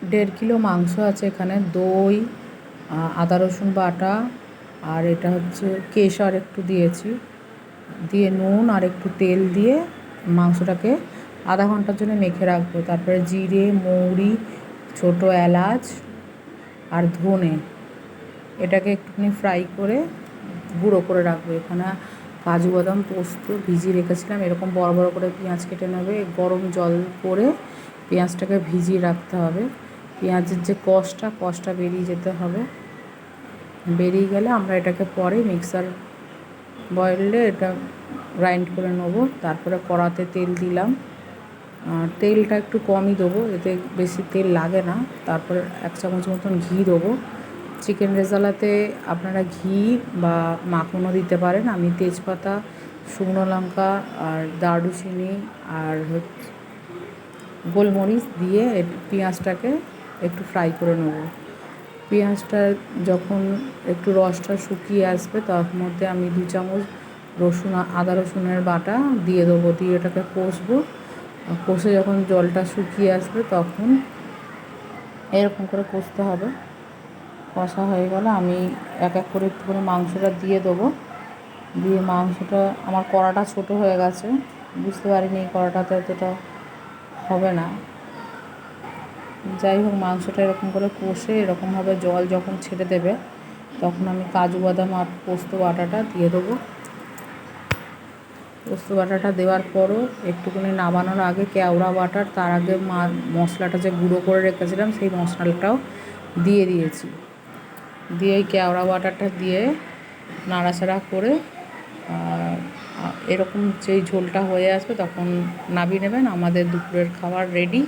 1.5 kilo মাংস আছে এখানে। দই, আদা রসুন বাটা, আর এটা হচ্ছে কেশর একটু দিয়েছি, দিয়ে নুন আর একটু তেল দিয়ে মাংসটাকে আধা ঘন্টার জন্য মেখে রাখবো। তারপরে জিরে, মৌরি, ছোটো এলাচ আর ধনে এটাকে একটুখানি ফ্রাই করে গুঁড়ো করে রাখবো। এখানে কাজু বাদাম পোস্ত ভিজিয়ে রেখেছিলাম। এরকম বড় বড় করে পেঁয়াজ কেটে নেবে, গরম জল করে পেঁয়াজটাকে ভিজিয়ে রাখতে হবে। পেঁয়াজের যে কষটা বেরিয়ে যেতে হবে। বেরিয়ে গেলে আমরা এটাকে পরে মিক্সার বয়েলে এটা গ্রাইন্ড করে নেবো। তারপরে কড়াতে তেল দিলাম, তেলটা একটু কমই দেবো, এতে বেশি তেল লাগে না। তারপরে 1 চামচ মতন ঘি দেবো। চিকেন রেজালাতে আপনারা ঘি বা মাখনও দিতে পারেন। আমি তেজপাতা, শুকনো লঙ্কা আর দারুচিনি আর গোলমরিচ দিয়ে পেঁয়াজটাকে একটু ফ্রাই করে নেব। পেঁয়াজটা যখন একটু রসটা শুকিয়ে আসবে তার মধ্যে আমি 2 চামচ আদা রসুনের বাটা দিয়ে দেবো, দিয়ে এটাকে কষবো। কষে যখন জলটা শুকিয়ে আসবে তখন এরকম করে কষতে হবে। কষা হয়ে গেলে আমি এক এক করে একটু করে মাংসটা দিয়ে দেবো। দিয়ে মাংসটা, আমার কড়াটা ছোটো হয়ে গেছে, বুঝতে পারিনি এই কড়াটাতে এতটা হবে না। যাই হোক, মাংসটা এরকম করে কষে এরকমভাবে জল যখন ছেড়ে দেবে তখন আমি কাজু বাদাম আর পোস্ত বাটাটা দিয়ে দেবো। পোস্ত বাটাটা দেওয়ার পরও একটুখানি নামানোর আগে কেওড়া বাটার, তার আগে মশলাটা যে গুঁড়ো করে রেখেছিলাম সেই মশলাটাও দিয়ে দিয়েছি। দিয়ে এই কেওড়া বাটাটা দিয়ে নাড়াচাড়া করে এরকম যেই ঝোলটা হয়ে আসবে তখন নামিয়ে নেবেন। আমাদের দুপুরের খাবার রেডি।